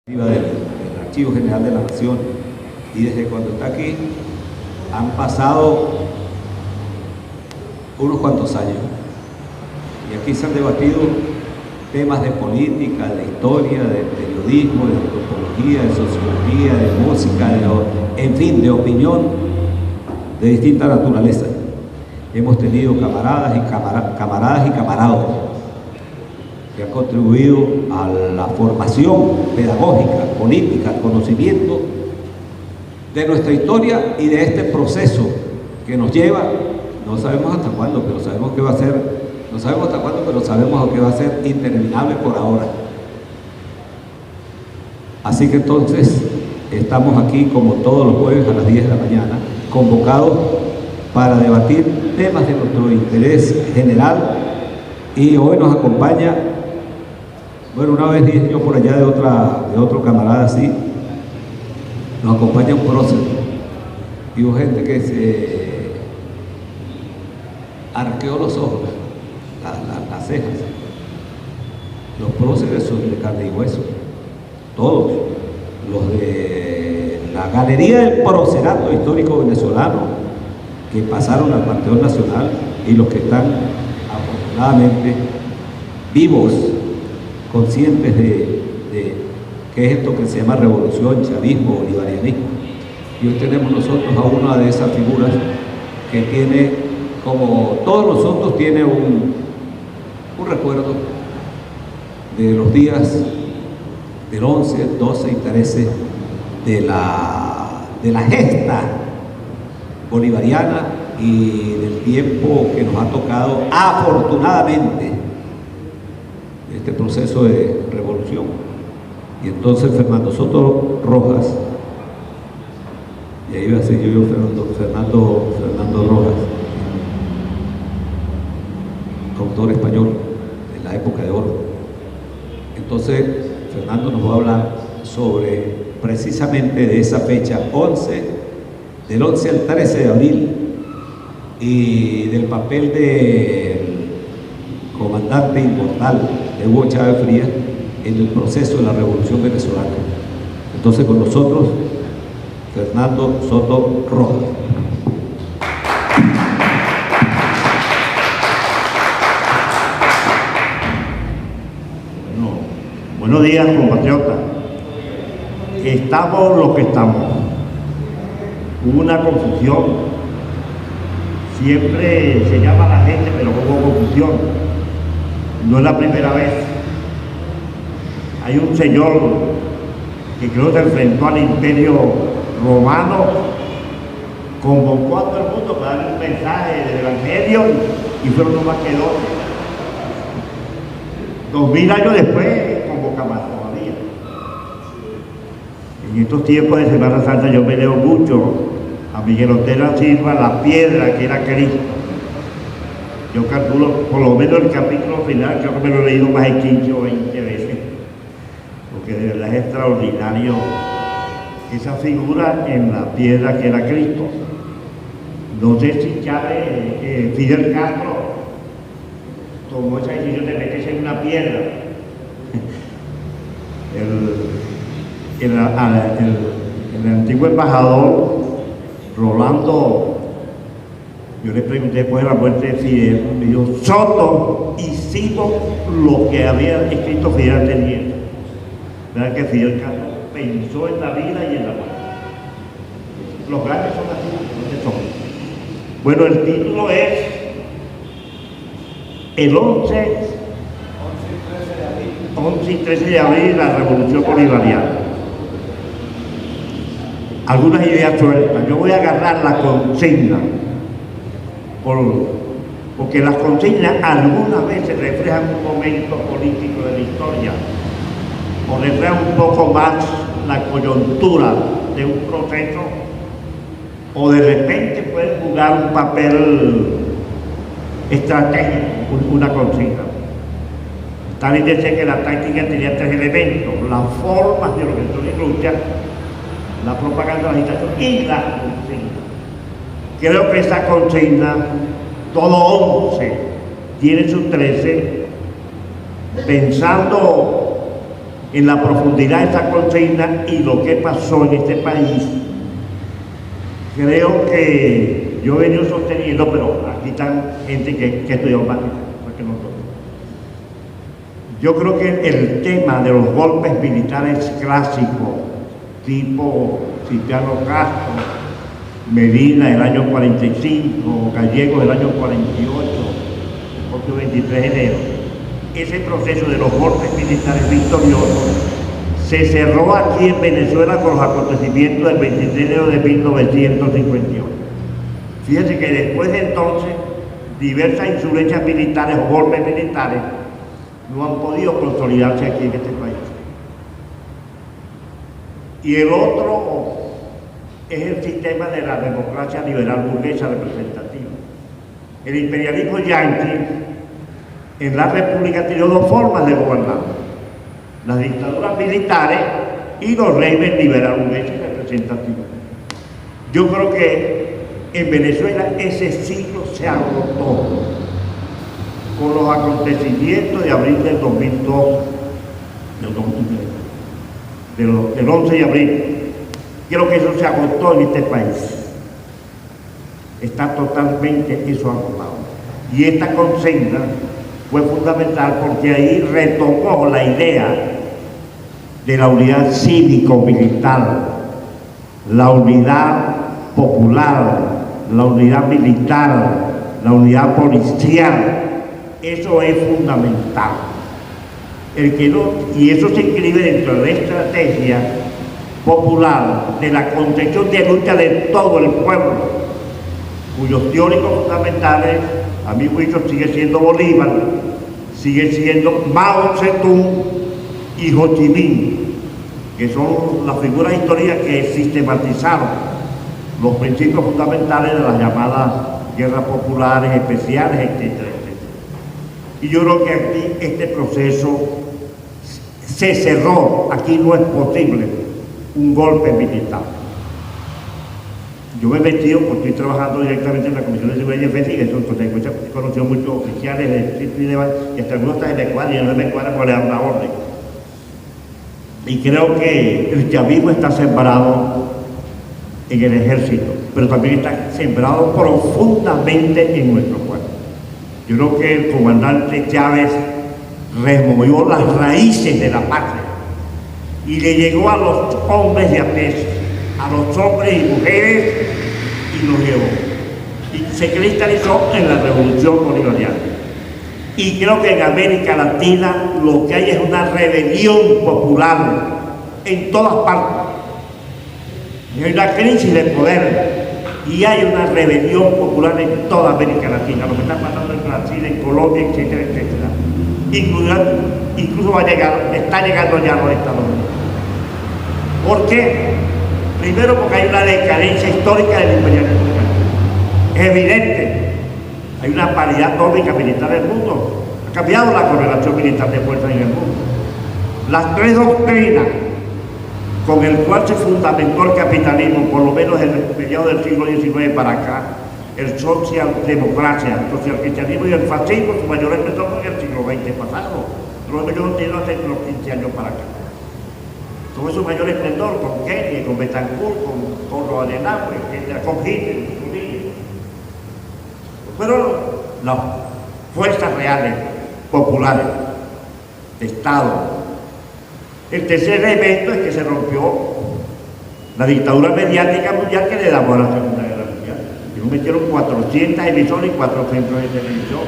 Del Archivo General de la Nación, y desde cuando está aquí han pasado unos cuantos años y aquí se han debatido temas de política, de historia, de periodismo, de antropología, de sociología, de música, en fin, de opinión de distinta naturaleza. Hemos tenido camaradas y camarados que han contribuido a la formación pedagógica, política, conocimiento de nuestra historia y de este proceso que nos lleva, no sabemos hasta cuándo, pero sabemos que va a ser, no sabemos hasta cuándo, pero sabemos que va a ser interminable por ahora. Así que entonces estamos aquí como todos los jueves a las 10 de la mañana, convocados para debatir temas de nuestro interés general, y hoy nos acompaña, bueno, una vez dije yo por allá de otro camarada así, nos acompaña un prócer, y hubo gente que se arqueó los ojos, las cejas. Los próceres son de carne y hueso, todos, los de la galería del procerato histórico venezolano que pasaron al Panteón Nacional y los que están afortunadamente vivos, conscientes de qué es esto que se llama revolución, chavismo, bolivarianismo. Y hoy tenemos nosotros a una de esas figuras que tiene, como todos nosotros, tiene un recuerdo de los días del 11, 12 y 13 de la gesta bolivariana y del tiempo que nos ha tocado, afortunadamente, este proceso de revolución. Y entonces Fernando Soto Rojas, y ahí iba a ser yo Fernando Rojas, autor español de la época de oro. Entonces Fernando nos va a hablar sobre precisamente de esa fecha, del 11 al 13 de abril, y del papel del comandante inmortal de Hugo Chávez Frías en el proceso de la revolución venezolana. Entonces con nosotros Fernando Soto Rojas. Bueno, buenos días, compatriotas. Estamos los que estamos. Hubo una confusión. Siempre se llama a la gente, pero hubo confusión. No es la primera vez. Hay un señor que creo que se enfrentó al Imperio Romano, convocó a todo el mundo para dar un mensaje del Evangelio y fueron no más que 2000 años después convoca más todavía. En estos tiempos de Semana Santa yo me leo mucho a Miguel Otero Silva, La Piedra que era Cristo. Yo calculo, por lo menos el capítulo final, creo que me lo he leído más de 15 o 20 veces, porque de verdad es extraordinario esa figura en La Piedra que era Cristo. No sé si Chávez, Fidel Castro tomó esa decisión de meterse en una piedra. El antiguo embajador Rolando, yo le pregunté después de la muerte de Fidel, me dijo: Soto, hicimos lo que había escrito Fidel anterior. ¿Verdad que Fidel Castro pensó en la vida y en la muerte? Los grandes son así, no son. Bueno, el título es el 11 y 13 de abril, la Revolución Bolivariana. Algunas ideas sueltas. Yo voy a agarrar la consigna, porque las consignas algunas veces reflejan un momento político de la historia, o reflejan un poco más la coyuntura de un proceso, o de repente pueden jugar un papel estratégico, una consigna. Stalin decía que la táctica tenía 3 elementos: las formas de organización y lucha, la propaganda, la agitación y la consigna. Creo que esa consigna, todo 11 tiene sus 13, pensando en la profundidad de esta consigna y lo que pasó en este país, creo que yo he venido sosteniendo, pero aquí están gente que estudió más que nosotros. Yo creo que el tema de los golpes militares clásicos, tipo Cipriano Castro, Medina del año 45, Gallegos del año 48, el 23 de enero, ese proceso de los golpes militares victoriosos se cerró aquí en Venezuela con los acontecimientos del 23 de enero de 1958. Fíjense que después de entonces, diversas insurgencias militares o golpes militares no han podido consolidarse aquí en este país. Y el otro es el sistema de la democracia liberal burguesa representativa. El imperialismo yanqui en la República tiene dos formas de gobernar: las dictaduras militares y los regímenes liberal burgueses representativos. Yo creo que en Venezuela ese ciclo se agotó con los acontecimientos de abril del 2002, del 11 de abril. Creo que eso se agotó en este país. Está totalmente eso agotado. Y esta consigna fue fundamental porque ahí retomó la idea de la unidad cívico-militar, la unidad popular, la unidad militar, la unidad policial. Eso es fundamental. Y eso se inscribe dentro de la estrategia popular de la concepción de lucha de todo el pueblo, cuyos teóricos fundamentales, a mi juicio, sigue siendo Bolívar, sigue siendo Mao Zedong y Ho Chi Minh, que son las figuras históricas que sistematizaron los principios fundamentales de las llamadas guerras populares especiales, etcétera, etcétera. Y yo creo que aquí este proceso se cerró. Aquí no es posible un golpe militar. Yo me he metido, porque estoy trabajando directamente en la Comisión de Seguridad y Defensa, y eso he conocido muchos oficiales y hasta algunos están en la escuadra, y no me escuadra por le dan una orden. Y creo que el chavismo está sembrado en el ejército, pero también está sembrado profundamente en nuestro pueblo. Yo creo que el comandante Chávez removió las raíces de la patria y le llegó a los hombres de a pie, a los hombres y mujeres, y los llevó. Y se cristalizó en la revolución bolivariana. Y creo que en América Latina lo que hay es una rebelión popular en todas partes. Hay una crisis de poder y hay una rebelión popular en toda América Latina, lo que está pasando en Brasil, en Colombia, etcétera, etcétera. Incluso está llegando ya a los Estados Unidos. ¿Por qué? Primero porque hay una decadencia histórica del imperialismo. Es evidente. Hay una paridad atómica militar en el mundo. Ha cambiado la correlación militar de fuerzas en el mundo. Las tres doctrinas con el cual se fundamentó el capitalismo, por lo menos en el mediado del siglo XIX para acá, el socialdemocracia, el socialcristianismo y el fascismo, su mayor esplendor fue en el siglo XX pasado. Pero yo no entiendo hace unos 15 años para acá. Tuvo su mayor esplendor con Kennedy, con Betancourt, con los Adenauer, con Hitler, fueron las fuerzas reales, populares, de Estado. El tercer elemento es que se rompió la dictadura mediática mundial que le damos a la Segunda Guerra Mundial. Y nos metieron 400 emisoras y 4 centros de televisión.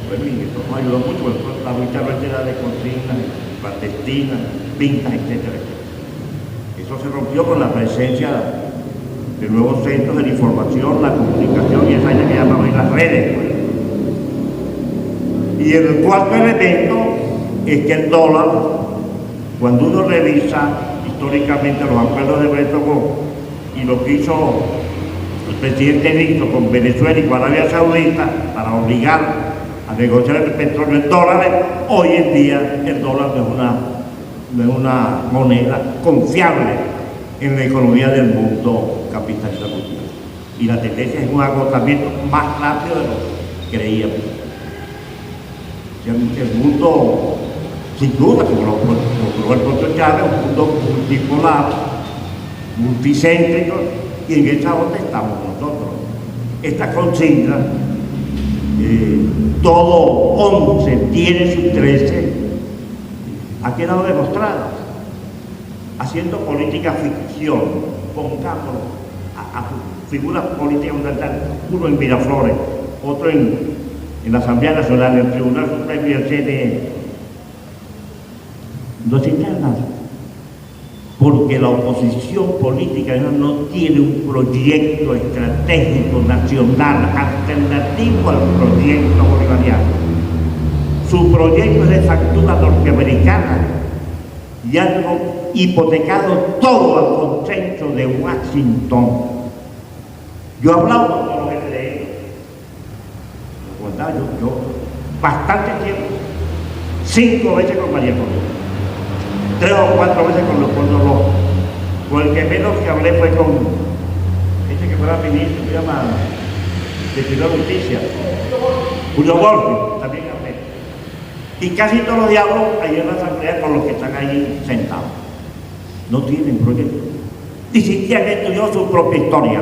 Bueno, y eso nos ayudó mucho, porque la lucha nuestra era de consignas, clandestinas, pintas, etcétera, etcétera. Eso se rompió con la presencia de nuevos centros de la información, la comunicación y esa área que llamaban las redes. Pues. Y el cuarto elemento es que el dólar, cuando uno revisa históricamente los acuerdos de Bretton Woods y lo que hizo el presidente Nixon con Venezuela y con Arabia Saudita para obligar a negociar el petróleo en dólares, hoy en día el dólar no es una moneda confiable en la economía del mundo capitalista mundial. Y la tendencia es un agotamiento más rápido de lo que creíamos. El mundo sin duda, como lo el propio Chávez, un mundo multipolar, multicéntrico, y en esa onda estamos nosotros. Esta consigna, todo 11 tiene su 13, ha quedado demostrada. Haciendo política ficción, pongamos a figuras políticas fundamentales, uno en Miraflores, otro en la Asamblea Nacional, en el Tribunal Supremo y el CNE. No se nada, porque la oposición política no tiene un proyecto estratégico nacional alternativo al proyecto bolivariano. Su proyecto es de factura norteamericana y algo hipotecado todo al consenso de Washington. Yo he hablado con todos los jefes de ellos, yo bastante tiempo, 5 veces con María Corina, 3 o 4 veces con Leopoldo López. Con el que menos que hablé fue con este que fuera ministro, se llama de Ciudad Justicia, Julio Borges, también hablé. Y casi todos los diablos ahí en la asamblea con los que están ahí sentados. No tienen proyecto. Ni siquiera han estudiado su propia historia.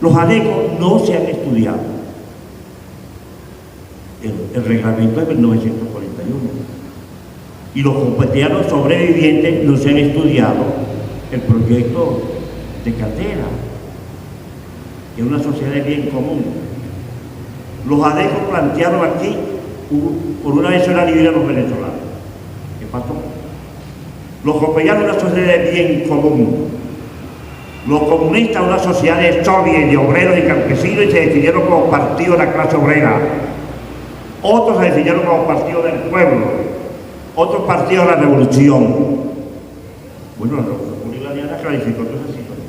Los ADECO no se han estudiado. El reglamento es de 1941. Y los compatriotas sobrevivientes no se han estudiado el proyecto de Caldera, que es una sociedad de bien común. Los ADECO plantearon aquí por una vez la libre a los venezolanos. ¿Qué pasó? Los copellanos una sociedad de bien común. Los comunistas una sociedad de soviets, de obreros y campesinos, y se definieron como partido de la clase obrera. Otros se definieron como partido del pueblo. Otros partidos de la revolución. Bueno, la revolución bolivariana clarificó toda esa situación.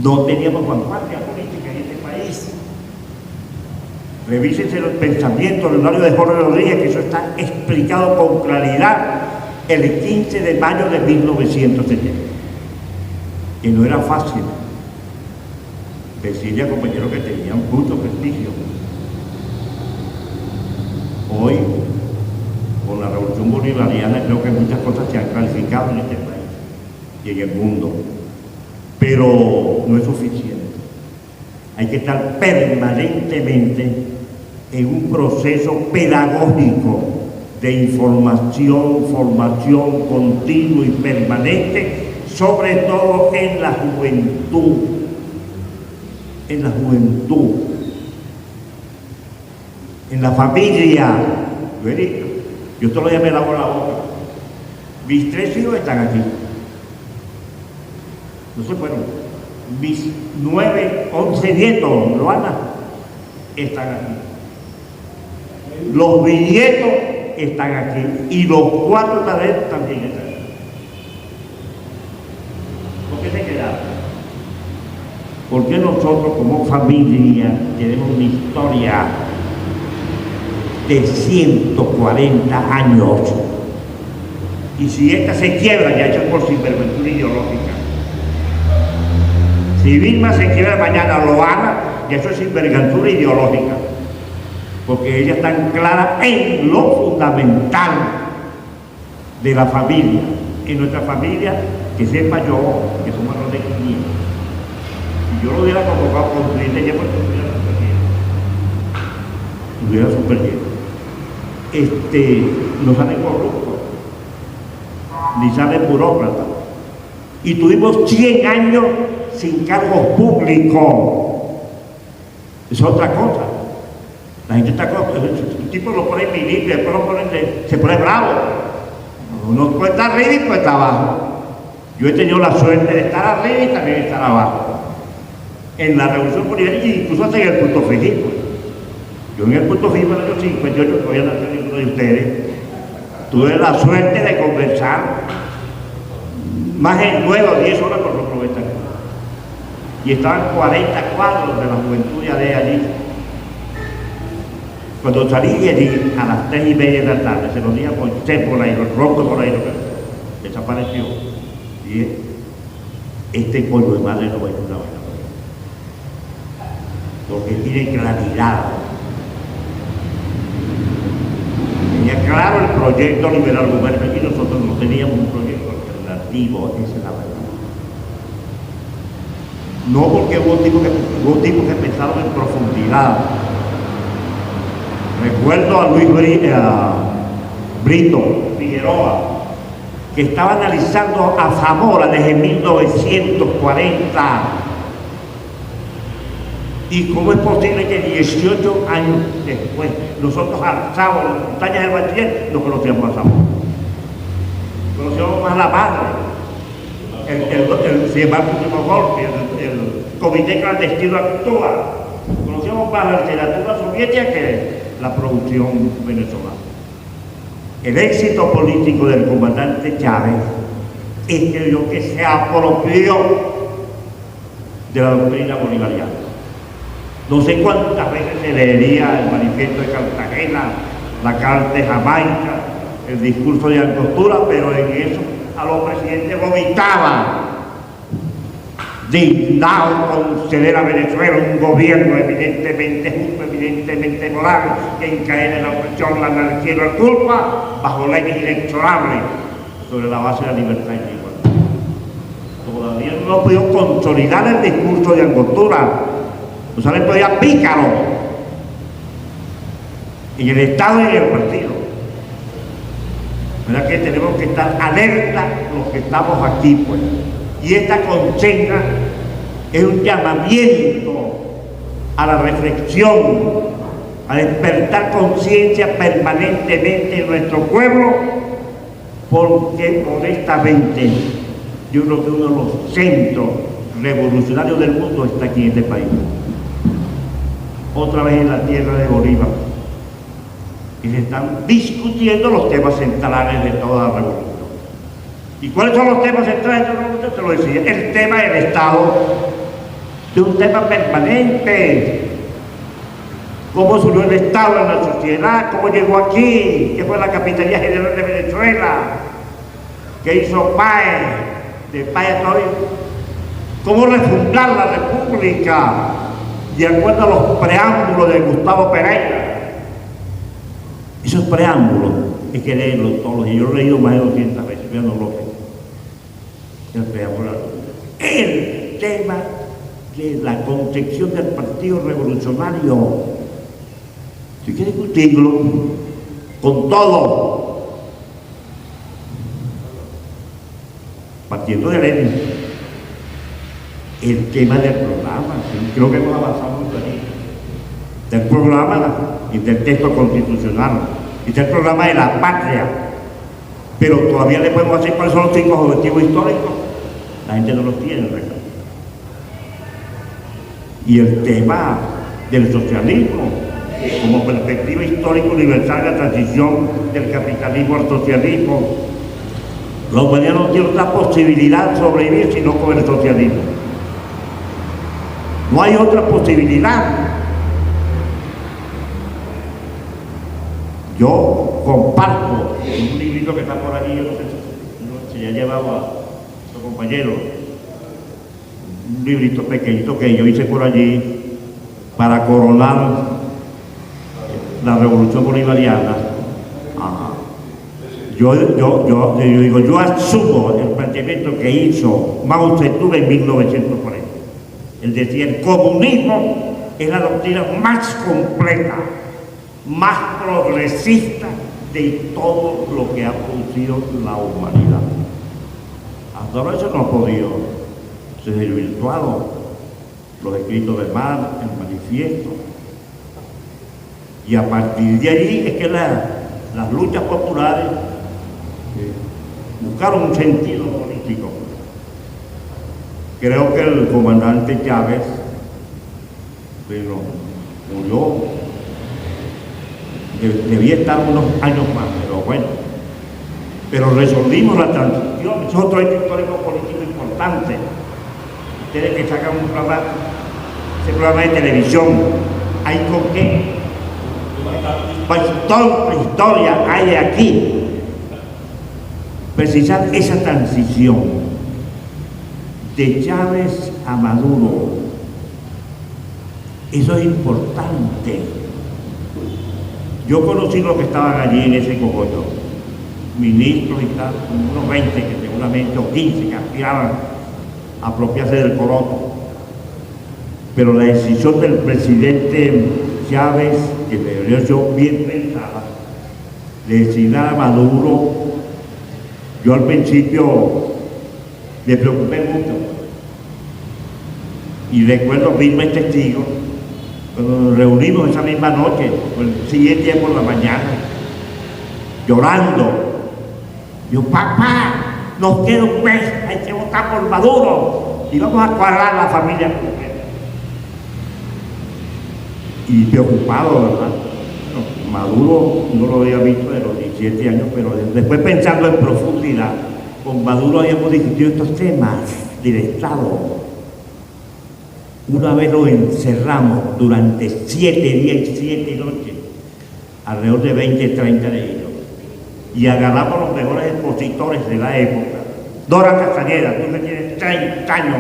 No teníamos vanguardia política en este país. Revísense los pensamientos del de Jorge Rodríguez, que eso está explicado con claridad el 15 de mayo de 1970. Que no era fácil decirle a compañeros que tenían mucho prestigio. Hoy, con la revolución bolivariana, creo que muchas cosas se han clarificado en este país y en el mundo, pero no es suficiente. Hay que estar permanentemente en un proceso pedagógico de información, formación continua y permanente, sobre todo en la juventud. En la juventud. En la familia. Yo todos los días me lavo la boca. Mis 3 hijos están aquí. No se fueron. Mis 9, 11 nietos, Luana, están aquí. Los bisnietos están aquí. Y los 4 talentos también están aquí. ¿Por qué se quedaron? Porque nosotros como familia tenemos una historia de 140 años. Y si esta se quiebra, ya hecha por sinvergüenza ideológica. Si Vilma se quiebra mañana, lo haga, y eso es sinvergüenza ideológica. Porque ella es tan clara en lo fundamental de la familia. En nuestra familia, que sepa yo, que somos los de 500. Si yo lo hubiera convocado con clientes, ya pues estuviera súper lleno. No sale corrupto, ni sale burócrata. Y tuvimos 100 años sin cargos públicos. Es otra cosa. La gente está el tipo lo pone en ministro y después lo pone se pone bravo. Uno cuesta arriba y cuesta abajo. Yo he tenido la suerte de estar arriba y también estar abajo. En la revolución bolivariana, incluso hasta en el punto fijo. Yo en el punto fijo en el año 58, todavía no soy ninguno de ustedes, tuve la suerte de conversar más de 9 o 10 horas con los profesores. Y estaban 40 cuadros de la juventud de allí. Cuando salí de allí a las 3:30 de la tarde, se los días por ahí, los roncos por ahí, desapareció. Y este polvo de madre no va a ayudar. Porque tiene claridad. tenía claro el proyecto liberal gobernamental y nosotros no teníamos un proyecto alternativo, esa es la verdad. No porque hubo tipos que pensaron en profundidad. Recuerdo a Luis Brito Figueroa, que estaba analizando a Zamora desde 1940. ¿Y cómo es posible que 18 años después nosotros alzamos las montañas del Bachiller no conocíamos a Zamora? Conocíamos más a la madre, el último golpe, el comité clandestino actúa. Conocíamos más la literatura soviética que la producción venezolana. El éxito político del comandante Chávez es que lo que se apropió de la doctrina bolivariana. No sé cuántas veces se leería el manifiesto de Cartagena, la carta de Jamaica, el discurso de Angostura, pero en eso a los presidentes vomitaban, dignados conceder a Venezuela un gobierno evidentemente justo, evidentemente moral, que encadene la opresión, la anarquía y la culpa, bajo leyes inexorables, sobre la base de la libertad y la igualdad. Todavía no ha podido consolidar el discurso de Angostura. O sea, le podía pícaro en el Estado y en el partido. ¿Verdad que tenemos que estar alerta los que estamos aquí, pues? Y esta consigna es un llamamiento a la reflexión, a despertar conciencia permanentemente en nuestro pueblo, porque honestamente yo creo que uno de los centros revolucionarios del mundo está aquí en este país. Otra vez en la tierra de Bolívar, y se están discutiendo los temas centrales de toda la revolución. ¿Y cuáles son los temas centrales de la revolución? Se lo decía, el tema del Estado, de un tema permanente. ¿Cómo surgió el Estado en la sociedad? ¿Cómo llegó aquí? ¿Qué fue la Capitanía General de Venezuela? ¿Qué hizo Páez? De Páez todavía. ¿Cómo refundar la República? De acuerdo a los preámbulos de Gustavo Pereira. Esos preámbulos hay que leerlos todos, y yo lo he leído más de 200 veces, yo no lo sé. El preámbulo. El tema de la concepción del Partido Revolucionario, si quiere discutirlo con todo, partiendo de Lenin, el tema del programa, creo que hemos avanzado mucho allí, del programa y del texto constitucional, y del programa de la patria, pero todavía le podemos hacer cuáles son los 5 objetivos históricos, la gente no los tiene, ¿verdad? Y el tema del socialismo, como perspectiva histórica universal de la transición del capitalismo al socialismo. La humanidad no tiene otra posibilidad de sobrevivir sino con el socialismo. No hay otra posibilidad. Yo comparto un librito que está por allí, yo no sé si ya llevaba a su compañero, un librito pequeñito que yo hice por allí para coronar la revolución bolivariana. Yo digo, yo asumo el planteamiento que hizo Mao Zedong en 1940. Él decía, el comunismo es la doctrina más completa, más progresista de todo lo que ha producido la humanidad. Hasta ahora eso no ha podido ser desvirtuado. Los escritos de Marx, el manifiesto. Y a partir de allí es que las luchas populares buscaron un sentido político. Creo que el comandante Chávez, pero murió, debía estar unos años más, pero bueno. Pero resolvimos la transición, es otro hecho histórico político importante. Ustedes que sacan un programa, ese programa de televisión, ¿hay con qué? Pues toda la historia hay aquí. Precisar esa transición de Chávez a Maduro, eso es importante. Yo conocí los que estaban allí en ese cogollo, ministros y tal, unos 20 que seguramente, o 15 que aspiraban a apropiarse del coroto. Pero la decisión del presidente Chávez, que me pareció yo bien pensada, de designar a Maduro, yo al principio me preocupé mucho. Y recuerdo mismos testigos, cuando nos reunimos esa misma noche, o el siguiente día por la mañana, llorando. Yo, papá, nos queda un mes, hay que votar por Maduro y vamos a cuadrar la familia completa. Y preocupado, ¿verdad? No, Maduro no lo había visto de los 17 años, pero después pensando en profundidad, con Maduro habíamos discutido estos temas del Estado. Una vez lo encerramos durante 7 días y 7 noches, alrededor de 20, 30 de ellos, y agarramos los mejores expositores de la época. Dora Castañeda, tú que tienes 30 años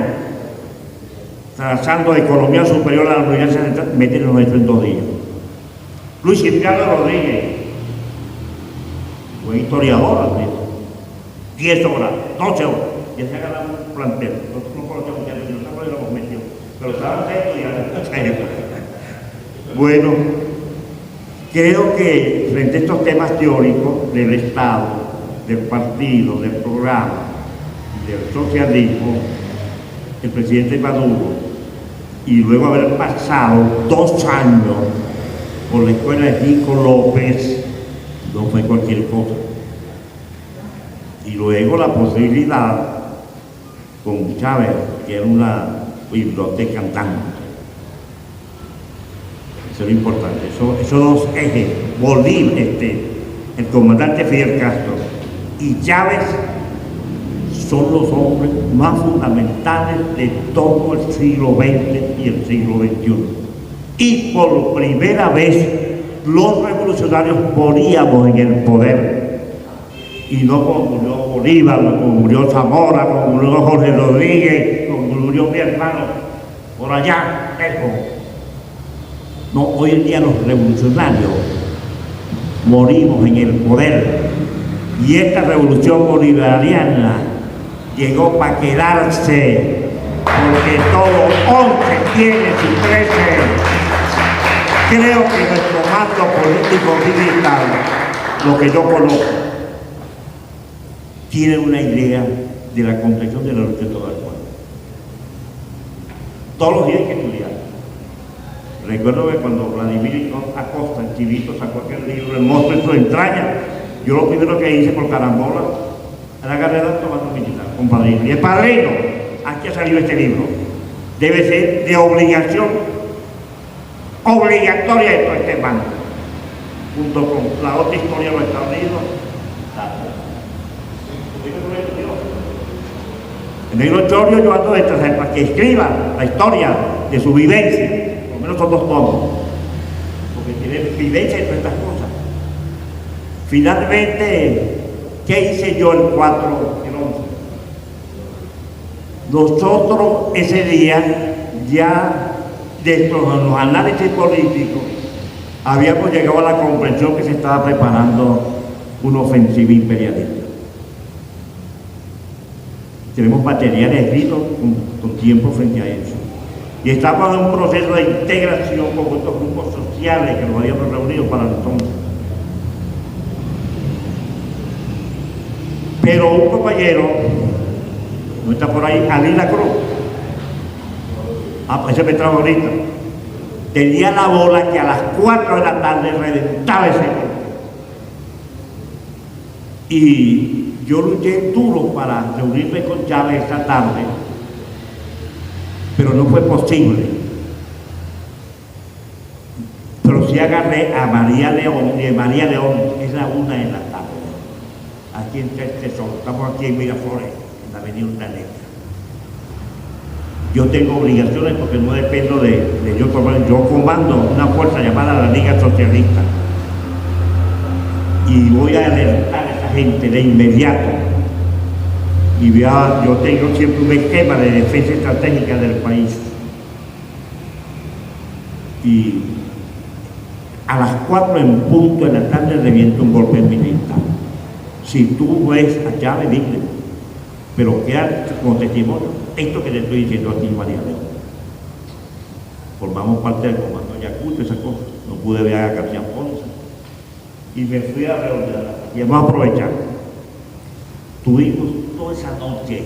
trazando economía superior a la Universidad Central, métenos esto en 2 días. Luis Cipriano Rodríguez, fue historiador al menos, 10 horas, 12 horas, y se agarramos un plantel. Nosotros no conocemos ya, nosotros lo hemos metido, pero estaban estudiando. Bueno, creo que frente a estos temas teóricos del Estado, del partido, del programa, del socialismo, el presidente Maduro, y luego haber pasado 2 años por la escuela de Chico López, no fue cualquier cosa. Y luego la posibilidad con Chávez, que era una biblioteca andante. Eso es lo importante. Esos 2 ejes, Bolívar, el comandante Fidel Castro y Chávez, son los hombres más fundamentales de todo el siglo XX y el siglo XXI. Y por primera vez los revolucionarios moríamos en el poder. Y no como murió Bolívar, como murió Zamora, como murió Jorge Rodríguez, como murió mi hermano por allá, lejos. No, hoy en día los revolucionarios morimos en el poder. Y esta revolución bolivariana llegó para quedarse, porque todo 11 tiene su 13. Creo que nuestro mando político militar, lo que yo conozco, tiene una idea de la comprensión de la lucha de todo el pueblo. Todos los días hay que estudiar. Recuerdo que cuando Vladimir Acosta, el chivito, sacó aquel libro, El monstruo en su entraña, yo lo primero que hice por carambola era carrera tomando militar, con padrino. Y el padrino, aquí ha salido este libro, debe ser de obligación, obligatoria de todo este mando, junto con la otra historia de los Estados Unidos. El negro Chorio yo ando detrás para que escriba la historia de su vivencia, por lo menos son 2 tomos, porque tiene vivencia en todas estas cosas. Finalmente, ¿qué hice yo el 4, el 11? Nosotros ese día, ya dentro de los análisis políticos, habíamos llegado a la comprensión que se estaba preparando una ofensiva imperialista. Tenemos materiales escritos con tiempo frente a eso. Y estamos en un proceso de integración con estos grupos sociales que nos habíamos reunido para entonces. Pero un compañero, no está por ahí, Alí La Cruz, ese me trajo ahorita, tenía la bola que a las 4 de la tarde reventaba ese golpe. Y yo luché duro para reunirme con Chávez esta tarde, pero no fue posible. Pero sí agarré a María León, y María León es la 1 de la tarde. Aquí en Tesoro, estamos aquí en Miraflores, en la avenida Urdaneta. Yo tengo obligaciones porque no dependo de yo tomar. Yo comando una fuerza llamada la Liga Socialista. Y voy a alertar a esa gente de inmediato. Y yo tengo siempre un esquema de defensa estratégica del país. Y A las 4 en punto de la tarde revienta un golpe militar. Si tú ves allá, me dile, pero queda como testimonio esto que te estoy diciendo a ti, María León. Formamos parte del comando Ayacucho, esa cosa. No pude ver a García Ponce. Y me fui a reordenar. Y vamos a aprovechar. Tuvimos toda esa noche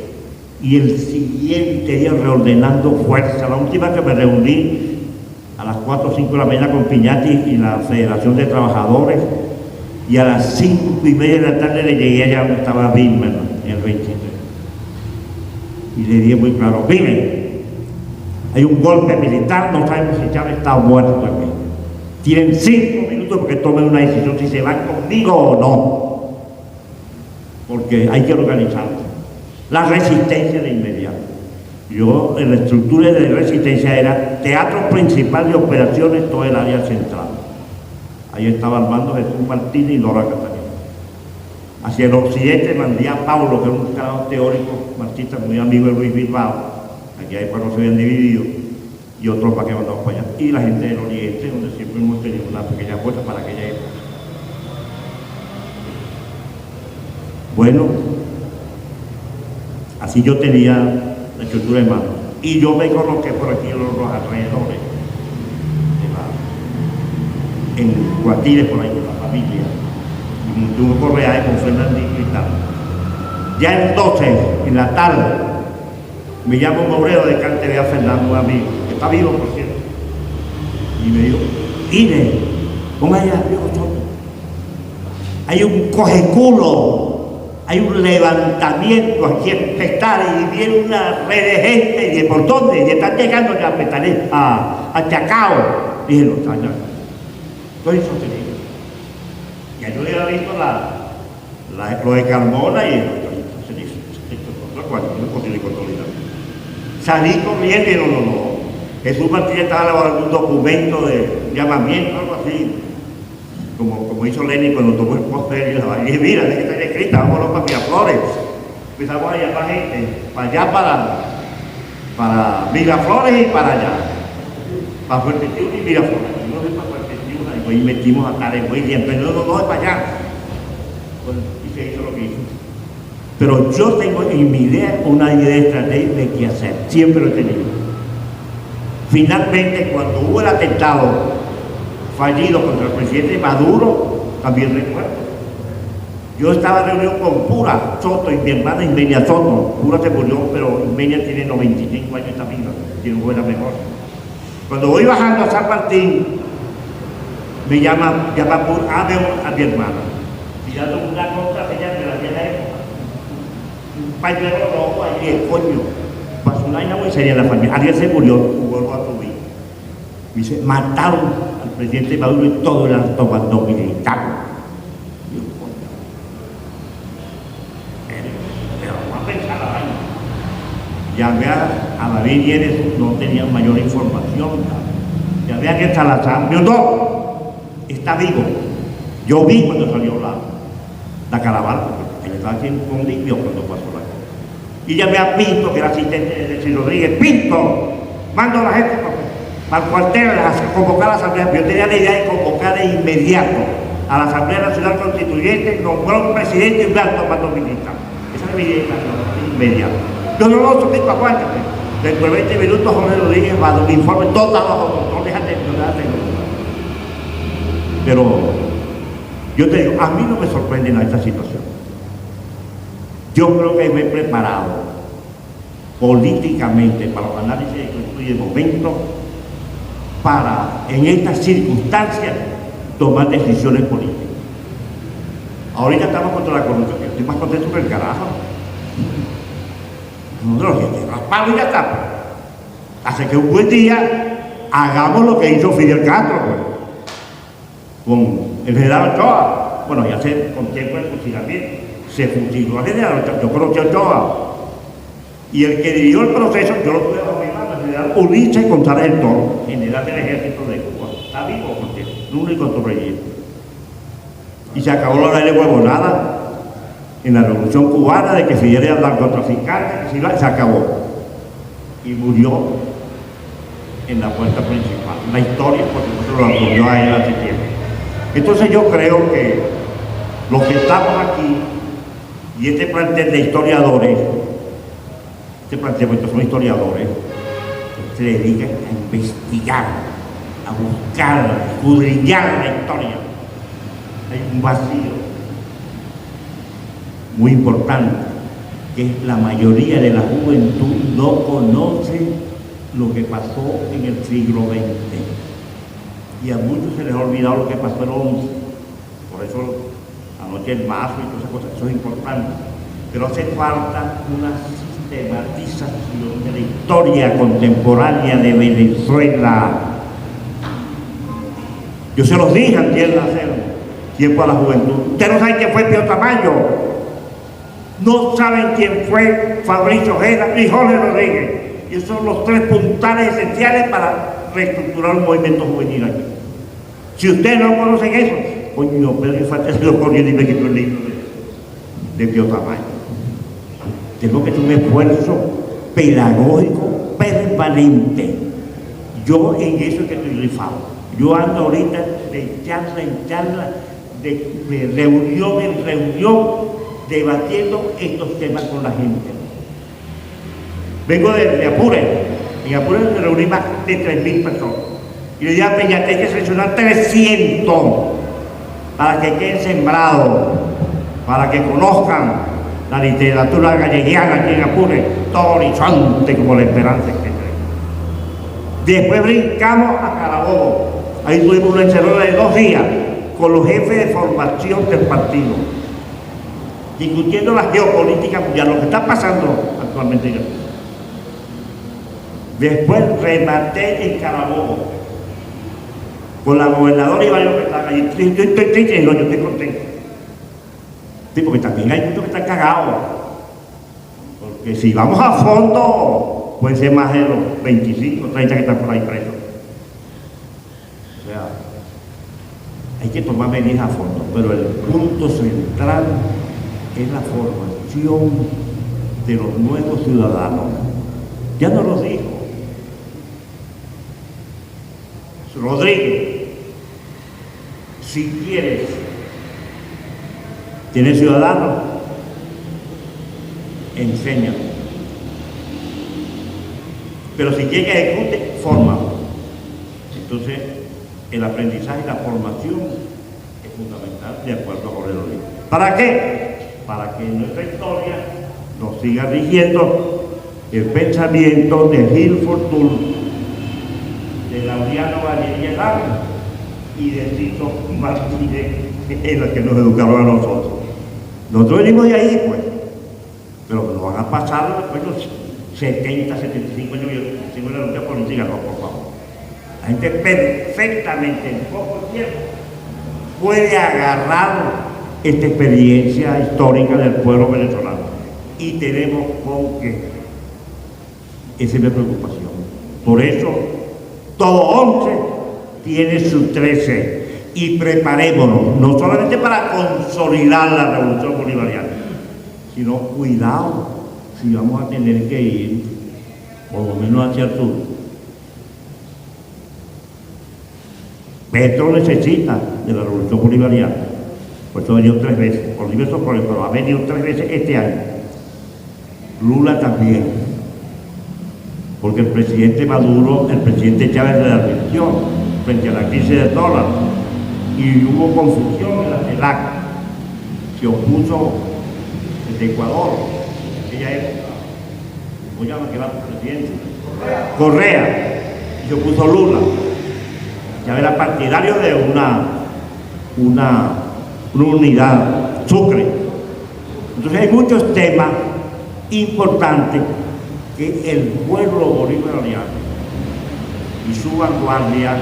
y el siguiente día reordenando fuerza. La última que me reuní a las 4 o 5 de la mañana con Piñati y la Federación de Trabajadores, y a las 5:30 de la tarde le llegué allá donde estaba Vilma, en el 23. Y le dije muy claro: miren, hay un golpe militar, no sabemos si Chávez está muerto aquí. Tienen 5 minutos porque tomen una decisión si se van conmigo o no. Porque hay que organizarse. La resistencia de inmediato. Yo, en la estructura de resistencia era teatro principal de operaciones, todo el área central. Ahí estaba Armando Jesús Martínez y Lora Catalina. Hacia el occidente mandé a Paulo, que era un canal teórico marxista muy amigo de Luis Bilbao. Aquí hay cuando se habían dividido, y otros para que mandamos para allá. Y la gente del oriente, donde siempre hemos tenido una pequeña fuerza para aquella época. Bueno, así yo tenía la estructura de mano. Y yo me coloqué por aquí en los alrededores, en Guatires, por ahí, con la familia. Y tuve un correaje con Fernandito y tal. Ya el 12, en la tarde, me llama un obrero de Cantería, Fernando, un amigo, que está vivo, por cierto. Y me dijo: Ine, pon allá, viejo Soto. Hay un cojeculo. Hay un levantamiento aquí en Petare y viene una red de gente. ¿Y de por dónde? Y están llegando ya a Petare, a Chacao. Dije: no, está allá. Estoy sostenido. Ya yo le había visto lo de Carmona y salí corriendo y no. Jesús Martínez estaba elaborando un documento de llamamiento, algo así. Como hizo Lenin cuando tomó el poder, y dije: mira, de que está escrita, vámonos para Miraflores. Empezamos a llamar gente, para allá, para Miraflores y para allá. Para Fuerte Tiuna y Miraflores. Y no sé para Fuerte Tiuna, y metimos a Tarehue, y empezó, no, es para allá. Bueno, y se hizo lo que hizo. Pero yo tengo en mi idea una idea estratégica de qué hacer, siempre lo he tenido. Finalmente, cuando hubo el atentado fallido contra el presidente Maduro, también recuerdo. Yo estaba reunido con Pura Soto y mi hermana Ismenia Soto. Pura se murió, pero Ismenia tiene 95 años esta vida, tiene una buena memoria. Cuando voy bajando a San Martín, me llama Pura a mi hermana, tirando una contraseñal de la vieja época. Un pañuelo rojo ahí, el coño. Pasó un año muy seria la familia. Alguien se murió, vuelvo a subir. Me dice: mataron al presidente Maduro y todo el alto mando militar. Pero vamos a pensar la vaina. Llamé a David Nieves, no tenía mayor información. Llamé a que Salazar, no, está vivo. Yo vi cuando salió la caravana, porque él estaba haciendo un limpio cuando pasó la cosa. Y llamé a Pinto, que era asistente de Ciro Rodríguez: Pinto, mando a la gente para el cuartel a convocar a la Asamblea. Yo tenía la idea de convocar de inmediato a la Asamblea Nacional Constituyente, nombrar un presidente y un alto mando militar. Esa es mi idea inmediata. Yo no, Pinto, aguántate. Dentro de 20 minutos Jorge Rodríguez va a dar un informe, todo está bajo control, déjate. Pero yo te digo, a mí no me sorprende esta situación. Yo creo que me he preparado políticamente para los análisis de momento para, en estas circunstancias, tomar decisiones políticas. Ahorita estamos contra la corrupción, yo estoy más contento que el carajo. Nosotros raspamos y ya está. Hace que un buen día hagamos lo que hizo Fidel Castro, pues, con el general Ochoa. Bueno, ya sé con tiempo de fusilamiento. Se fusiló al general Ochoa. Yo conocí a Ochoa. Y el que dirigió el proceso, yo lo tuve bajo mi mano, el general Ulises González del Toro, general del ejército de Cuba. Está vivo, porque es el único sobreviviente. Y se acabó la ley de huevonada en la Revolución Cubana de que Fidel era narcotraficante, que se acabó. Y murió en la puerta principal. La historia, porque nosotros lo ocurrió a él hace tiempo. Entonces yo creo que los que estamos aquí y este plantel de historiadores, este planteamiento son historiadores, se dedican a investigar, a buscar, a escudriñar la historia. Hay un vacío muy importante, que es la mayoría de la juventud no conoce lo que pasó en el siglo XX. Y a muchos se les ha olvidado lo que pasó en el 11. Por eso anoche el mazo y todas esas cosas, eso es importante. Pero hace falta una sistematización de la historia contemporánea de Venezuela. Yo se los dije antes de hacer tiempo a la juventud. Ustedes no saben quién fue Pío Tamayo. No saben quién fue Fabricio Ojeda ni Jorge Rodríguez. Y esos son los tres puntales esenciales para reestructurar un movimiento juvenil aquí. Si ustedes no conocen eso, coño, Pedro Infante se lo corrió y me quitó el libro de Pío Tamayo. Tengo que hacer un esfuerzo pedagógico permanente. Yo en eso es que estoy rifado. Yo ando ahorita de charla en charla, de reunión en reunión, debatiendo estos temas con la gente. Vengo de Apure. En Apure me reuní más de 3.000 personas. Y le dije a Peñate, hay que seleccionar 300 para que queden sembrados, para que conozcan la literatura galleguiana aquí en Apure, todo horizonte como la esperanza que trae. Después brincamos a Carabobo. Ahí tuvimos una encerrona de 2 días con los jefes de formación del partido, discutiendo la geopolítica mundial, lo que está pasando actualmente en el mundo. Después rematé en Carabobo con la gobernadora y varios que están allí. Yo estoy triste, no, yo estoy contento. Sí, porque también hay muchos que están cagados. Porque si vamos a fondo, pueden ser más de los 25, 30 que están por ahí presos. O sea, hay que tomar medidas a fondo, pero el punto central es la formación de los nuevos ciudadanos. Ya nos lo dijo Rodríguez: si quieres tener ciudadanos, enséñalo. Pero si quieres que ejecute, fórmalo. Entonces, el aprendizaje y la formación es fundamental, de acuerdo a Jorge Rodríguez. ¿Para qué? Para que en nuestra historia nos siga rigiendo el pensamiento de Gil Fortún, de Laureano Vallejo y de Tito Martínez, en los que nos educaron a nosotros. Nosotros venimos de ahí, pues, pero nos van a pasar después los 70, 75 años sin una lucha política, no, por favor. La gente perfectamente, en poco tiempo, puede agarrar esta experiencia histórica del pueblo venezolano. Y tenemos con qué. Esa es mi preocupación. Por eso, todo 11 tiene su 13. Y preparémonos, no solamente para consolidar la revolución bolivariana, sino cuidado si vamos a tener que ir, por lo menos hacia el sur. Petro necesita de la revolución bolivariana. Por eso ha venido 3 veces, por diversos problemas, pero ha venido 3 veces este año. Lula también, porque el presidente Maduro, el presidente Chávez de la advirtió frente a la crisis del dólar, y hubo confusión en la CELAC, se opuso desde Ecuador, en aquella época, ¿cómo llama que va el presidente? Correa, y se opuso Lula. Chávez era partidario de una unidad, Sucre. Entonces hay muchos temas importantes que el pueblo bolivariano y su vanguardia,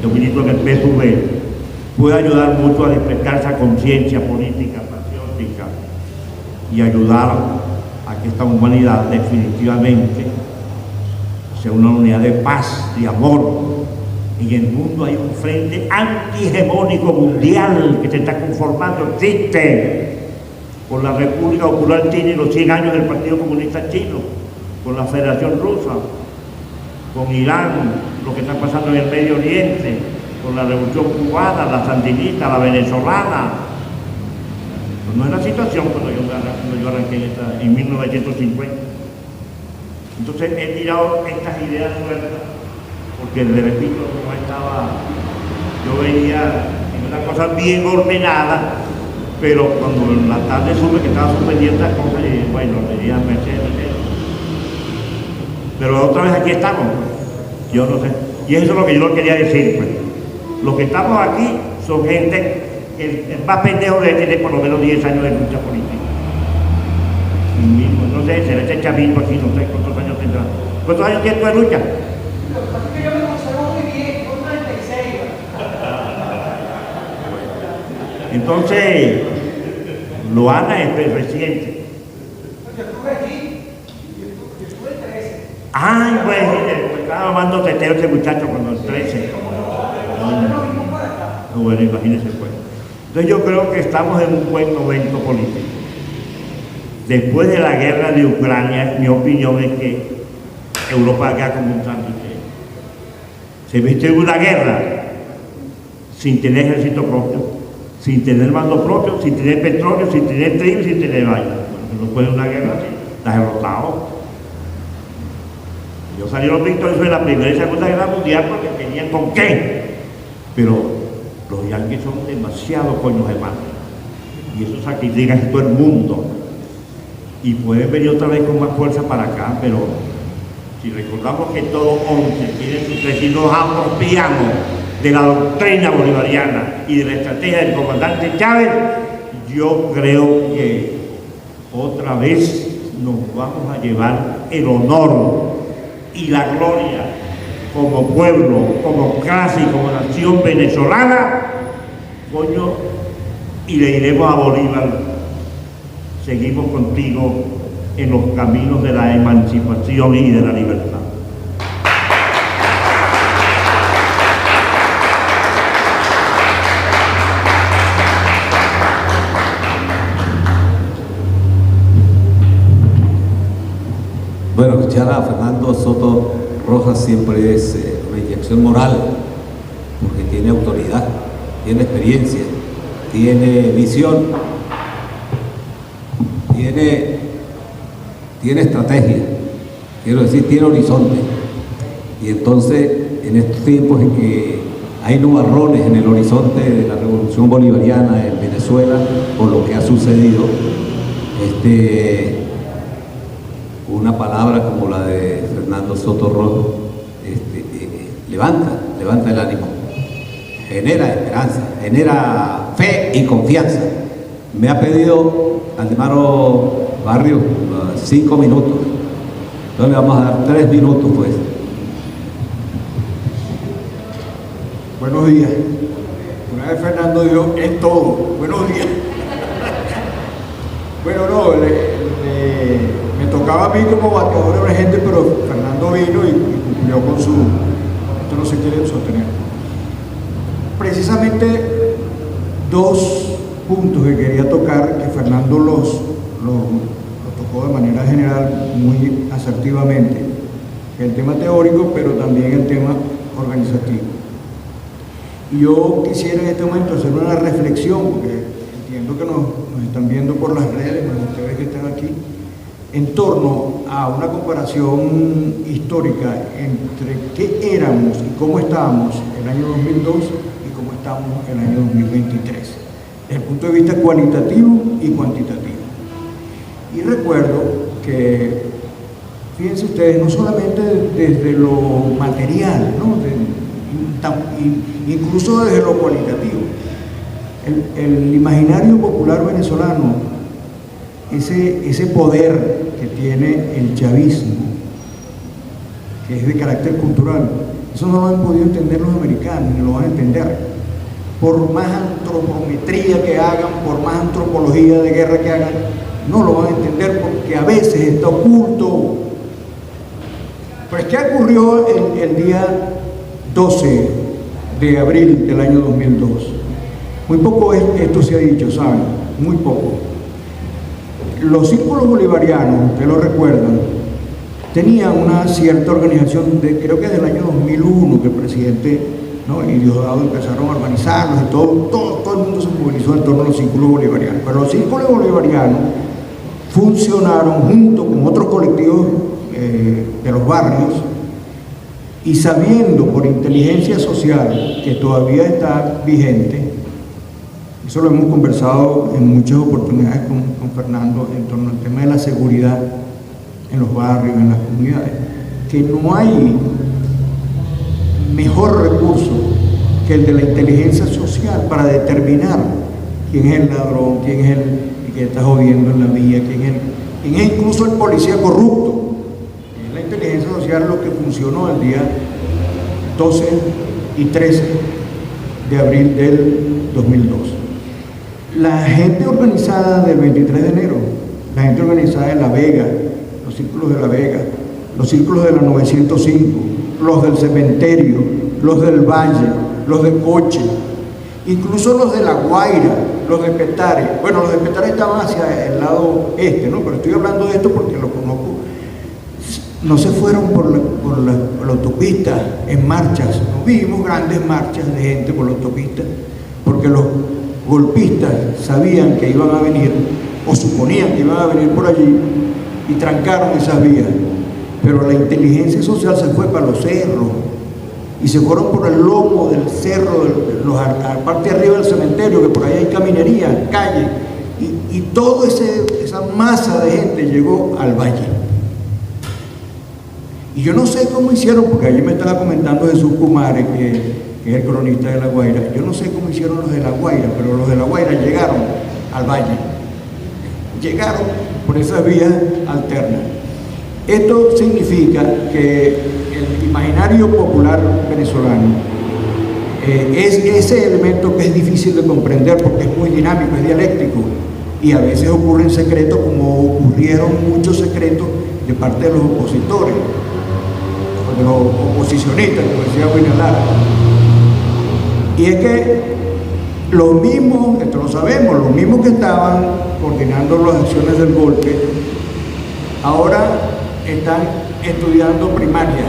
los ministros del PSUV, puede ayudar mucho a despertar esa conciencia política, patriótica, y ayudar a que esta humanidad definitivamente sea una unidad de paz, de amor. En el mundo hay un frente antihegemónico mundial que se está conformando, existe, con la República Popular China y los 100 años del Partido Comunista Chino, con la Federación Rusa, con Irán, lo que está pasando en el Medio Oriente, con la revolución cubana, la sandinista, la venezolana. Pues no es la situación cuando yo arranqué en 1950. Entonces he tirado estas ideas sueltas, porque le repito, como yo veía en una cosa bien ordenada, pero cuando en la tarde supe que estaba suspendiendo las cosas, y bueno, le dije a Mercedes. Pero otra vez aquí estamos, yo no sé. Y eso es lo que yo quería decir, pues. Los que estamos aquí son gente, el más pendejo debe tener por lo menos 10 años de lucha política. Y mismo, no sé, se ve este chavito aquí, no sé cuántos años tendrá. ¿Cuántos años tienes tú de lucha? Yo me conservo muy bien, con 36. Entonces, Loana es reciente. Yo estuve aquí, yo estuve 13. Ay, pues estaba mandando tetero ese muchacho cuando el 13. Bueno, imagínense pues. Entonces yo creo que estamos en un buen momento político. Después de la guerra de Ucrania, mi opinión es que Europa queda como un sándwich. Se mete en una guerra sin tener ejército propio, sin tener mando propio, sin tener petróleo, sin tener trigo, sin tener vaina. No puede una guerra así, está derrotado. Yo salí los victoriosos en la Primera y Segunda Guerra Mundial porque tenían con qué. Pero los yanquis son demasiado coños hermanos. Y eso sacrifica a todo el mundo. Y pueden venir otra vez con más fuerza para acá, pero si recordamos que todo 11 tiene sus tres y nos apropiamos de la doctrina bolivariana y de la estrategia del comandante Chávez, yo creo que otra vez nos vamos a llevar el honor y la gloria como pueblo, como clase y como nación venezolana, coño, y le diremos a Bolívar: seguimos contigo en los caminos de la emancipación y de la libertad. Bueno, escuchar a Fernando Soto Rojas siempre es una inyección moral, porque tiene autoridad, tiene experiencia, tiene visión, tiene estrategia, quiero decir, tiene horizonte. Y entonces, en estos tiempos en que hay nubarrones en el horizonte de la revolución bolivariana en Venezuela, por lo que ha sucedido, una palabra como la de Fernando Soto Rojas levanta el ánimo, genera esperanza, genera fe y confianza. Me ha pedido Aldemaro Barrio 5 minutos, entonces le vamos a dar 3 minutos pues. Buenos días. Una vez Fernando dijo, es todo. Buenos días. Bueno, no, me tocaba a mí como bateador emergente, pero Fernando vino y cumplió con su... Esto no se quiere sostener. Precisamente 2 puntos que quería tocar, que Fernando los tocó de manera general muy asertivamente. El tema teórico, pero también el tema organizativo. Y yo quisiera en este momento hacer una reflexión, porque entiendo que nos están viendo por las redes, ustedes que están aquí, en torno a una comparación histórica entre qué éramos y cómo estábamos el año 2002 y cómo estamos el año 2023, desde el punto de vista cualitativo y cuantitativo. Y recuerdo que, fíjense ustedes, no solamente desde lo material, ¿no? Incluso desde lo cualitativo, el imaginario popular venezolano, ese poder que tiene el chavismo, que es de carácter cultural, eso no lo han podido entender los americanos, ni lo van a entender. Por más antropometría que hagan, por más antropología de guerra que hagan, no lo van a entender, porque a veces está oculto. Pues, ¿qué ocurrió el día 12 de abril del año 2002? Muy poco esto se ha dicho, ¿saben? Muy poco. Los círculos bolivarianos, ustedes lo recuerdan, tenían una cierta organización, creo que del año 2001, que el presidente ¿no? Y Diosdado empezaron a organizarlos, y todo el mundo se movilizó en torno a los círculos bolivarianos. Pero los círculos bolivarianos funcionaron junto con otros colectivos de los barrios, y sabiendo por inteligencia social que todavía está vigente, eso lo hemos conversado en muchas oportunidades con Fernando en torno al tema de la seguridad en los barrios, en las comunidades, que no hay mejor recurso que el de la inteligencia social para determinar quién es el ladrón, quién es el que está jodiendo en la vía, quién es incluso el policía corrupto. Es la inteligencia social lo que funcionó el día 12 y 13 de abril del 2002. La gente organizada del 23 de enero, la gente organizada en La Vega, los círculos de La Vega, los círculos de la 905, los del cementerio, los del Valle, los de Coche, incluso los de La Guaira, los de Petare. Bueno, los de Petare estaban hacia el lado este, ¿no? Pero estoy hablando de esto porque lo conozco. No se fueron por la autopista en marchas, no vimos grandes marchas de gente por la autopista, porque los golpistas sabían que iban a venir, o suponían que iban a venir por allí, y trancaron esas vías. Pero la inteligencia social se fue para los cerros, y se fueron por el lomo del cerro, a la parte de arriba del cementerio, que por ahí hay caminería, calle, y toda esa masa de gente llegó al valle. Y yo no sé cómo hicieron, porque allí me estaba comentando Jesús Kumare, que es el cronista de La Guaira. Yo no sé cómo hicieron los de La Guaira, pero los de La Guaira llegaron al valle. Llegaron por esas vías alternas. Esto significa que el imaginario popular venezolano es ese elemento que es difícil de comprender porque es muy dinámico, es dialéctico, y a veces ocurren secretos, como ocurrieron muchos secretos de parte de los opositores, de los oposicionistas, como decía William Lara. Y es que los mismos, esto lo sabemos, los mismos que estaban coordinando las acciones del golpe, ahora están estudiando primaria.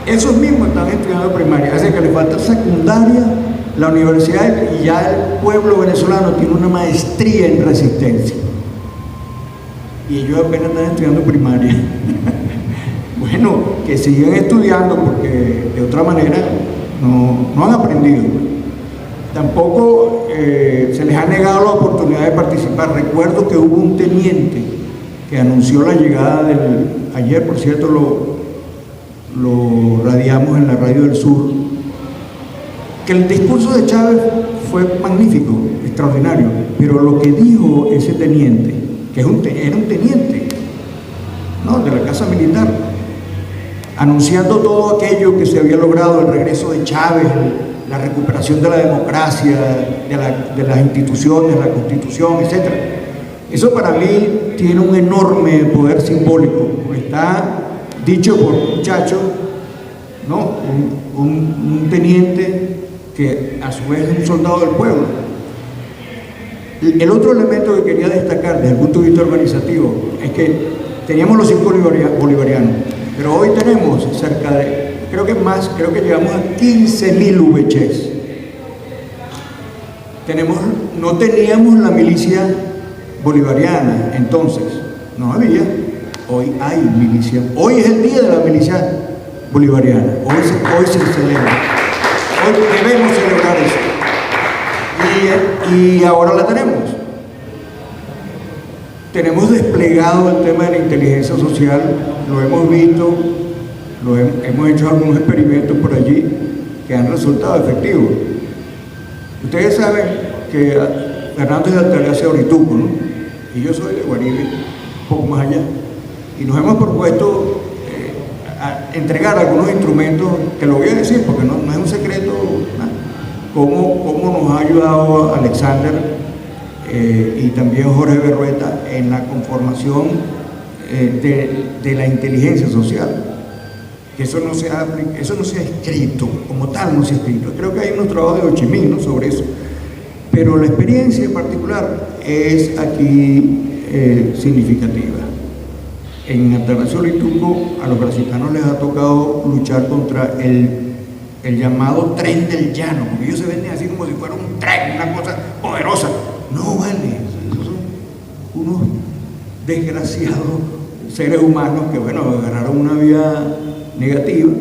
Esos mismos están estudiando primaria, así que le falta secundaria, la universidad, y ya el pueblo venezolano tiene una maestría en resistencia. Y ellos apenas están estudiando primaria. Bueno, que sigan estudiando, porque de otra manera no han aprendido. Tampoco se les ha negado la oportunidad de participar. Recuerdo que hubo un teniente que anunció la llegada ayer, por cierto, lo radiamos en la Radio del Sur, que el discurso de Chávez fue magnífico, extraordinario, pero lo que dijo ese teniente, que era un teniente, ¿no?, de la Casa Militar, anunciando todo aquello que se había logrado, el regreso de Chávez, la recuperación de la democracia, de las instituciones, la Constitución, etc. Eso para mí tiene un enorme poder simbólico. Está dicho por un muchacho, ¿no?, un teniente que a su vez es un soldado del pueblo. El otro elemento que quería destacar desde el punto de vista organizativo es que teníamos los círculos bolivarianos, pero hoy tenemos cerca de, creo que llegamos a 15.000 VCs. No teníamos la milicia bolivariana, entonces no había. Hoy hay milicia. Hoy es el día de la milicia bolivariana. Hoy se celebra. Hoy debemos celebrar eso. Y ahora la tenemos. Tenemos desplegado el tema de la inteligencia social, lo hemos visto, hemos hecho algunos experimentos por allí que han resultado efectivos. Ustedes saben que Fernando es de Altagracia, Orituco, ¿no?, y yo soy de Guaribe, un poco más allá, y nos hemos propuesto a entregar algunos instrumentos, que lo voy a decir porque no es un secreto, ¿no?, cómo nos ha ayudado Alexander y también Jorge Berrueta en la conformación de la inteligencia social. Eso no se ha escrito, como tal no se ha escrito. Creo que hay unos trabajos de Ho Chi Minh, ¿no?, sobre eso. Pero la experiencia en particular es aquí significativa. En Altagracia, Orituco, a los brasilianos les ha tocado luchar contra el el llamado tren del llano, porque ellos se venden así como si fuera un tren, una cosa poderosa. No vale, esos son unos desgraciados seres humanos que, bueno, agarraron una vía negativa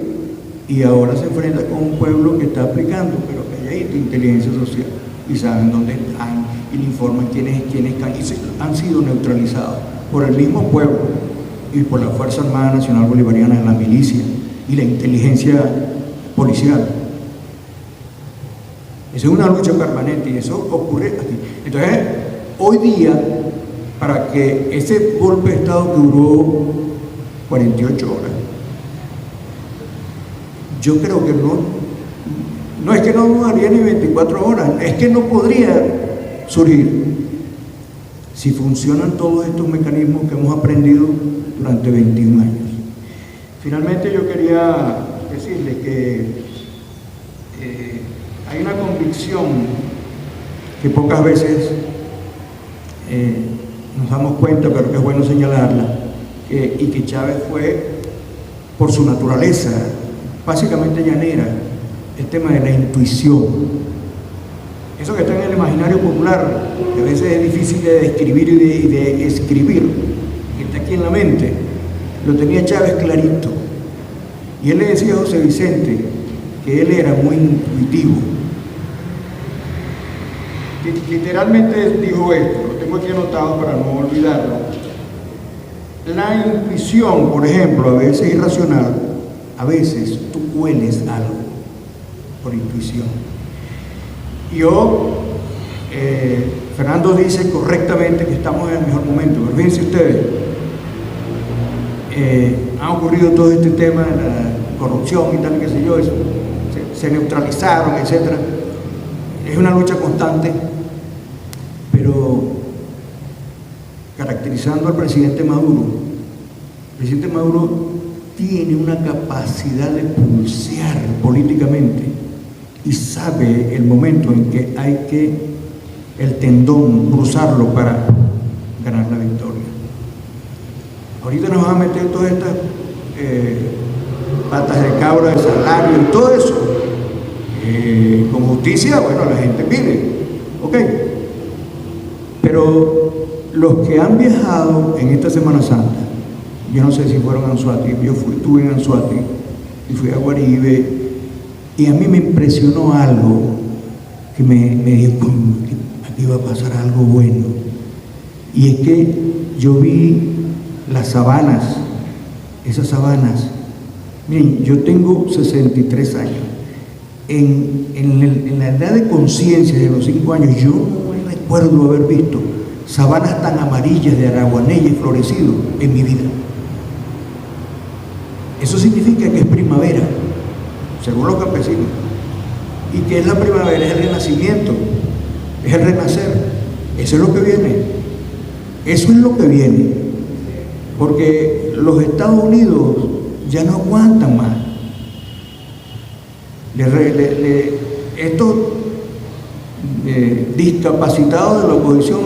y ahora se enfrenta con un pueblo que está aplicando, pero que hay inteligencia social y saben dónde están y le informan quiénes han sido neutralizados por el mismo pueblo y por la Fuerza Armada Nacional Bolivariana, la milicia y la inteligencia policial. Esa es una lucha permanente y eso ocurre aquí. Entonces, hoy día, para que ese golpe de Estado que duró 48 horas, yo creo que no es que no duraría ni 24 horas, es que no podría surgir si funcionan todos estos mecanismos que hemos aprendido durante 21 años. Finalmente yo quería decirles que hay una convicción que pocas veces nos damos cuenta, pero que es bueno señalarla, y que Chávez fue, por su naturaleza, básicamente llanera, el tema de la intuición. Eso que está en el imaginario popular, que a veces es difícil de describir y de escribir, que está aquí en la mente, lo tenía Chávez clarito. Y él le decía a José Vicente que él era muy intuitivo. Literalmente dijo esto, lo tengo aquí anotado para no olvidarlo. La intuición, por ejemplo, a veces irracional, a veces tú hueles algo por intuición. Fernando dice correctamente que estamos en el mejor momento, pero fíjense ustedes, ha ocurrido todo este tema de la corrupción y tal, qué sé yo, eso, se neutralizaron, etcétera. Es una lucha constante, pero caracterizando al presidente Maduro, el presidente Maduro tiene una capacidad de pulsear políticamente y sabe el momento en que hay que el tendón cruzarlo para ganar la victoria. Ahorita nos van a meter todas estas patas de cabra de salario y todo eso. Con justicia, bueno, la gente pide, ok. Pero los que han viajado en esta Semana Santa, yo no sé si fueron a Anzoátegui, yo estuve en Anzoátegui y fui a Guaribe, y a mí me impresionó algo que me dijo que aquí iba a pasar algo bueno, y es que yo vi las sabanas, esas sabanas. Miren, yo tengo 63 años. En la edad de conciencia de los 5 años, yo no me recuerdo haber visto sabanas tan amarillas de araguaneyes florecidos en mi vida. Eso significa que es primavera, según los campesinos. ¿Y qué es la primavera? Es el renacimiento, es el renacer. Eso es lo que viene. Eso es lo que viene. Porque los Estados Unidos ya no aguantan más. Estos discapacitados de la oposición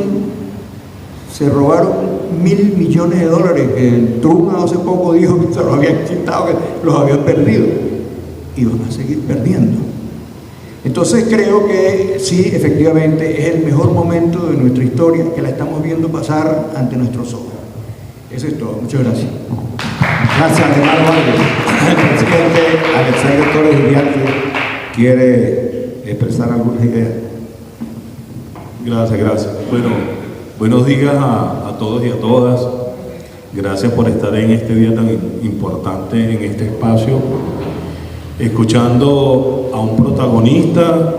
se robaron $1.000 millones que Trump hace poco dijo que se los habían quitado, que los habían perdido, y van a seguir perdiendo. Entonces creo que sí, efectivamente es el mejor momento de nuestra historia, que la estamos viendo pasar ante nuestros ojos. Eso es todo. Muchas gracias. Gracias, Alemán Vargas. El presidente Alexander Torres Iriarte quiere expresar algunas ideas. Gracias. Bueno, buenos días a todos y a todas. Gracias por estar en este día tan importante, en este espacio, escuchando a un protagonista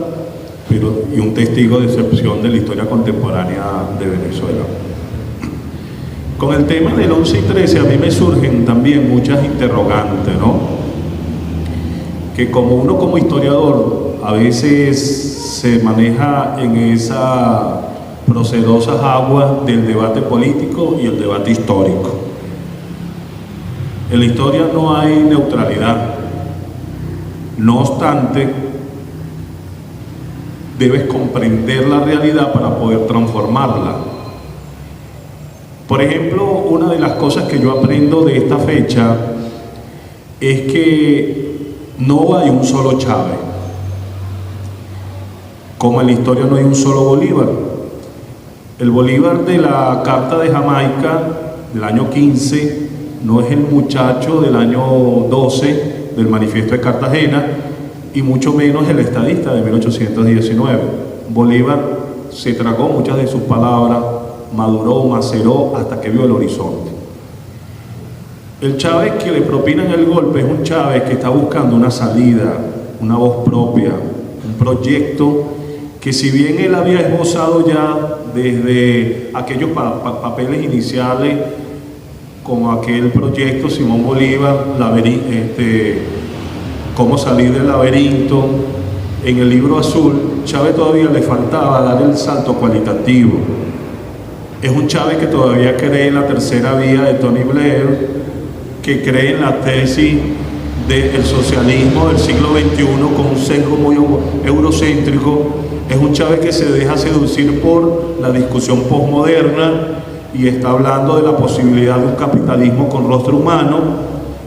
y un testigo de excepción de la historia contemporánea de Venezuela. Con el tema del 11 y 13 a mí me surgen también muchas interrogantes, ¿no? Que como historiador a veces se maneja en esas procedosas aguas del debate político y el debate histórico. En la historia no hay neutralidad. No obstante, debes comprender la realidad para poder transformarla. Por ejemplo, una de las cosas que yo aprendo de esta fecha es que No hay un solo Chávez. Como en la historia no hay un solo Bolívar. El Bolívar de la Carta de Jamaica del año 15 no es el muchacho del año 12 del Manifiesto de Cartagena, y mucho menos el estadista de 1819. Bolívar se tragó muchas de sus palabras, maduró, maceró hasta que vio el horizonte. El Chávez que le propinan el golpe es un Chávez que está buscando una salida, una voz propia, un proyecto que, si bien él había esbozado ya desde aquellos papeles iniciales, como aquel proyecto Simón Bolívar, cómo salir del laberinto, en el libro azul, Chávez todavía le faltaba dar el salto cualitativo. Es un Chávez que todavía cree en la tercera vía de Tony Blair, que cree en la tesis del socialismo del siglo XXI con un sesgo muy eurocéntrico. Es un Chávez que se deja seducir por la discusión posmoderna y está hablando de la posibilidad de un capitalismo con rostro humano.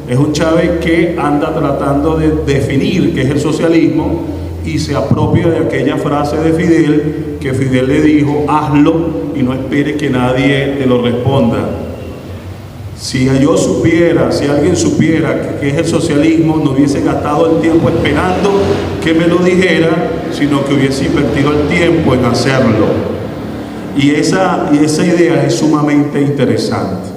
Es un Chávez que anda tratando de definir qué es el socialismo y se apropia de aquella frase de Fidel, que Fidel le dijo: hazlo y no espere que nadie te lo responda. Si alguien supiera qué es el socialismo, no hubiese gastado el tiempo esperando que me lo dijera, sino que hubiese invertido el tiempo en hacerlo. Y esa idea es sumamente interesante.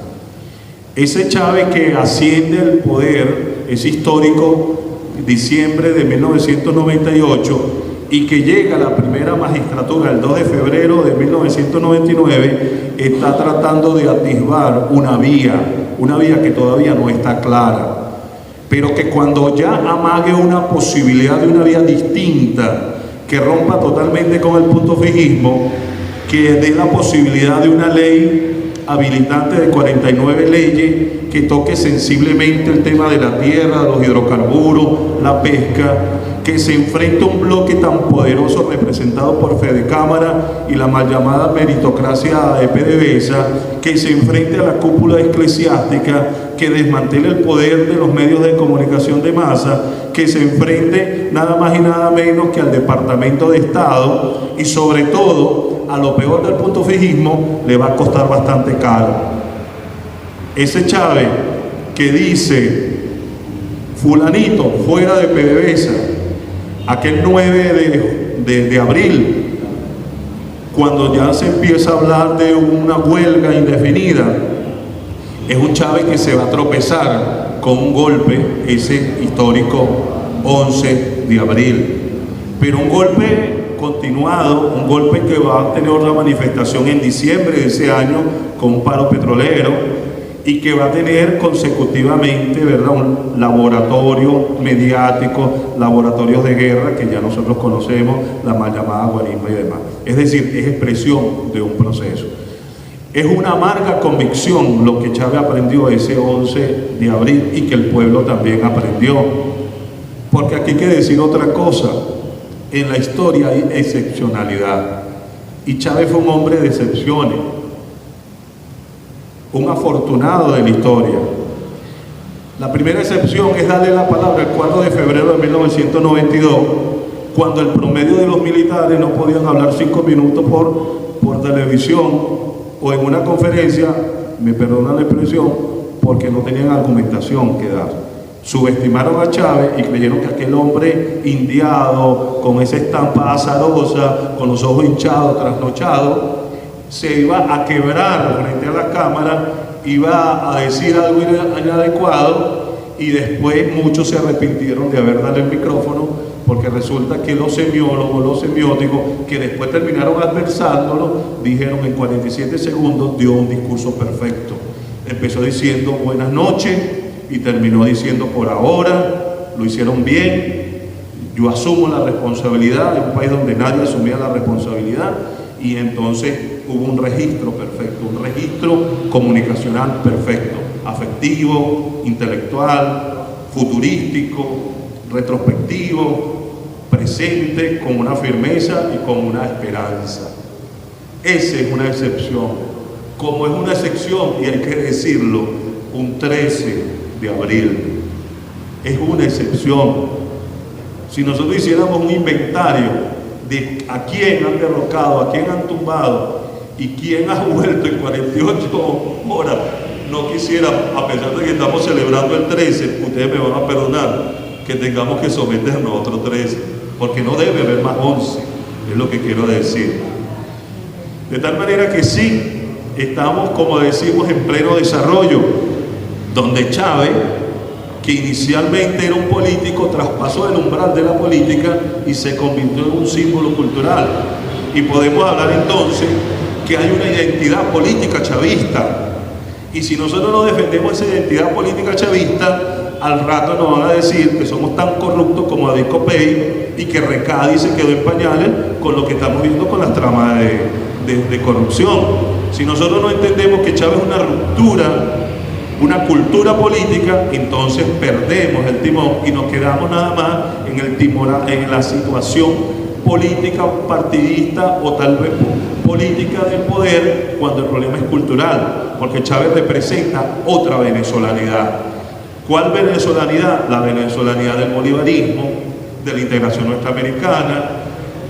Ese Chávez que asciende al poder es histórico, diciembre de 1998, y que llega a la primera magistratura el 2 de febrero de 1999, está tratando de atisbar una vía que todavía no está clara, pero que cuando ya amague una posibilidad de una vía distinta, que rompa totalmente con el punto fijismo, que dé la posibilidad de una ley habilitante de 49 leyes que toque sensiblemente el tema de la tierra, los hidrocarburos, la pesca, que se enfrenta a un bloque tan poderoso representado por Fedecámara y la mal llamada meritocracia de PDVSA, que se enfrente a la cúpula eclesiástica, que desmantele el poder de los medios de comunicación de masa, que se enfrente nada más y nada menos que al Departamento de Estado, y sobre todo a lo peor del punto fijismo, le va a costar bastante caro. Ese Chávez que dice: fulanito fuera de PDVSA, aquel 9 de abril, cuando ya se empieza a hablar de una huelga indefinida, es un Chávez que se va a tropezar con un golpe, ese histórico 11 de abril, pero un golpe continuado, un golpe que va a tener otra manifestación en diciembre de ese año con un paro petrolero, y que va a tener consecutivamente, ¿verdad?, un laboratorio mediático, laboratorios de guerra que ya nosotros conocemos, la mal llamada guarismo y demás. Es decir, es expresión de un proceso. Es una amarga convicción lo que Chávez aprendió ese 11 de abril y que el pueblo también aprendió. Porque aquí hay que decir otra cosa: en la historia hay excepcionalidad, y Chávez fue un hombre de excepciones, un afortunado de la historia. La primera excepción es darle la palabra el 4 de febrero de 1992, cuando el promedio de los militares no podían hablar 5 minutos por televisión o en una conferencia, me perdonan la expresión, porque no tenían argumentación que dar. Subestimaron a Chávez y creyeron que aquel hombre indiado, con esa estampa azarosa, con los ojos hinchados, trasnochados, se iba a quebrar frente a la cámara, iba a decir algo inadecuado, y después muchos se arrepintieron de haber dado el micrófono, porque resulta que los semiólogos, los semióticos, que después terminaron adversándolo, dijeron en 47 segundos, dio un discurso perfecto. Empezó diciendo buenas noches y terminó diciendo por ahora, lo hicieron bien, yo asumo la responsabilidad, en un país donde nadie asumía la responsabilidad, y entonces hubo un registro perfecto, un registro comunicacional perfecto, afectivo, intelectual, futurístico, retrospectivo, presente, con una firmeza y con una esperanza. Esa es una excepción. Como es una excepción, y hay que decirlo, un 13 de abril es una excepción, Si nosotros hiciéramos un inventario de a quién han derrocado, a quién han tumbado y quién ha vuelto en 48 horas, no quisiera, a pesar de que estamos celebrando el 13, ustedes me van a perdonar, que tengamos que someternos a otro 13, porque no debe haber más 11, es lo que quiero decir. De tal manera que sí, estamos, como decimos, en pleno desarrollo, donde Chávez, que inicialmente era un político, traspasó el umbral de la política y se convirtió en un símbolo cultural. Y podemos hablar entonces que hay una identidad política chavista. Y si nosotros no defendemos esa identidad política chavista, al rato nos van a decir que somos tan corruptos como David Copey y que Recadi se quedó en pañales con lo que estamos viendo con las tramas de corrupción. Si nosotros no entendemos que Chávez es una ruptura, una cultura política, entonces perdemos el timón y nos quedamos nada más en el timón, en la situación política partidista o tal vez política del poder, cuando el problema es cultural, porque Chávez representa otra venezolanidad. ¿Cuál venezolanidad? La venezolanidad del bolivarismo, de la integración norteamericana,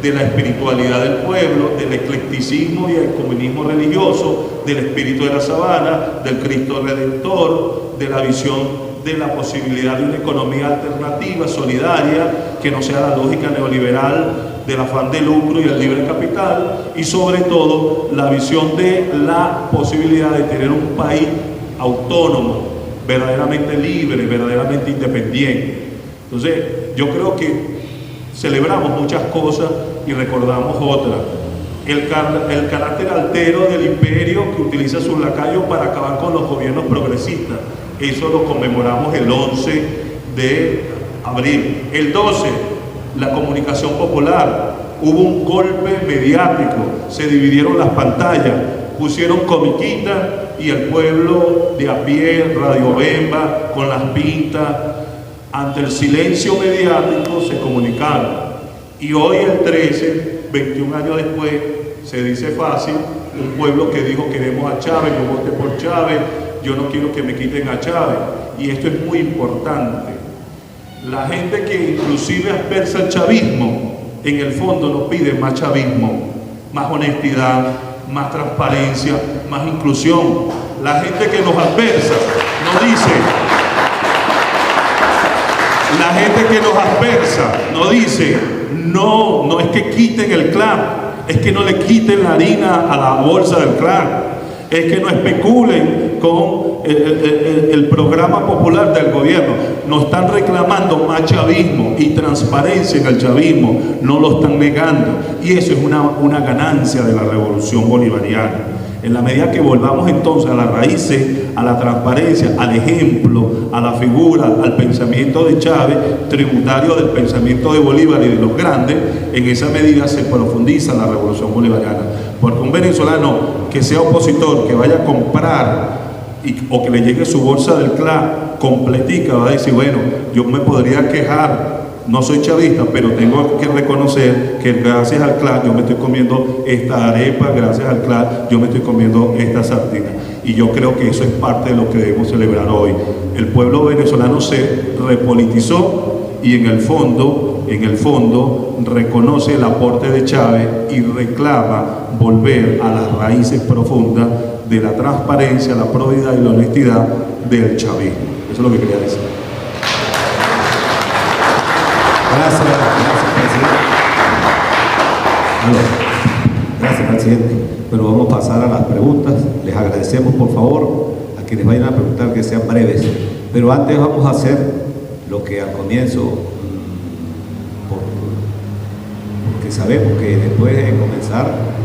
de la espiritualidad del pueblo, del eclecticismo y el comunismo religioso, del espíritu de la sabana, del Cristo Redentor, de la visión de la posibilidad de una economía alternativa, solidaria, que no sea la lógica neoliberal del afán de lucro y el libre capital, y sobre todo la visión de la posibilidad de tener un país autónomo, verdaderamente libre, verdaderamente independiente. Entonces, yo creo que celebramos muchas cosas y recordamos otras. El carácter altero del imperio que utiliza sus lacayos para acabar con los gobiernos progresistas. Eso lo conmemoramos el 11 de abril. El 12, la comunicación popular. Hubo un golpe mediático, se dividieron las pantallas, pusieron comiquitas y el pueblo de a pie, Radio Bemba, con las pintas, ante el silencio mediático se comunicaron. Y hoy el 13, 21 años después, se dice fácil, un pueblo que dijo queremos a Chávez, yo voté por Chávez, yo no quiero que me quiten a Chávez. Y esto es muy importante. La gente que inclusive aspersa el chavismo, en el fondo nos pide más chavismo, más honestidad, más transparencia, más inclusión. La gente que nos adversa nos dice, la gente que nos adversa nos dice, no es que quiten el clan, es que no le quiten la harina a la bolsa del clan, es que no especulen con el programa popular del gobierno. Nos están reclamando más chavismo y transparencia en el chavismo, no lo están negando, y eso es una ganancia de la revolución bolivariana. En la medida que volvamos entonces a las raíces, a la transparencia, al ejemplo, a la figura, al pensamiento de Chávez, tributario del pensamiento de Bolívar y de los grandes, en esa medida se profundiza la revolución bolivariana. Porque un venezolano que sea opositor, que vaya a comprar o que le llegue su bolsa del CLA completica, va a decir, bueno, yo me podría quejar, no soy chavista, pero tengo que reconocer que gracias al CLA yo me estoy comiendo esta arepa, gracias al CLA yo me estoy comiendo esta sardina. Y yo creo que eso es parte de lo que debemos celebrar hoy. El pueblo venezolano se repolitizó y en el fondo reconoce el aporte de Chávez y reclama volver a las raíces profundas de la transparencia, la probidad y la honestidad del chavismo. Eso es lo que quería decir. Gracias, presidente. Gracias, presidente. Pero vamos a pasar a las preguntas. Les agradecemos, por favor, a quienes vayan a preguntar que sean breves. Pero antes vamos a hacer lo que al comienzo, porque sabemos que después de comenzar,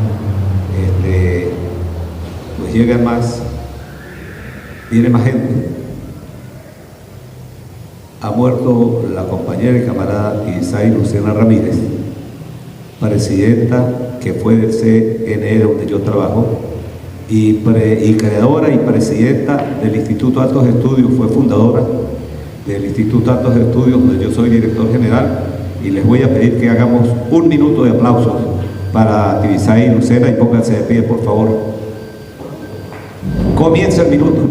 pues llega más, viene más gente. Ha muerto la compañera y camarada Isai Lucena Ramírez, presidenta que fue del CNE donde yo trabajo, y creadora y presidenta del Instituto de Altos Estudios, fue fundadora del Instituto de Altos Estudios, donde yo soy director general, y les voy a pedir que hagamos 1 minuto de aplausos para Isai Lucena y pónganse de pie, por favor. Comienza el minuto.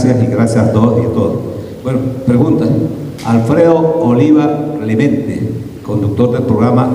gracias y gracias a todos y a todos. Bueno, pregunta. Alfredo Oliva Clemente, conductor del programa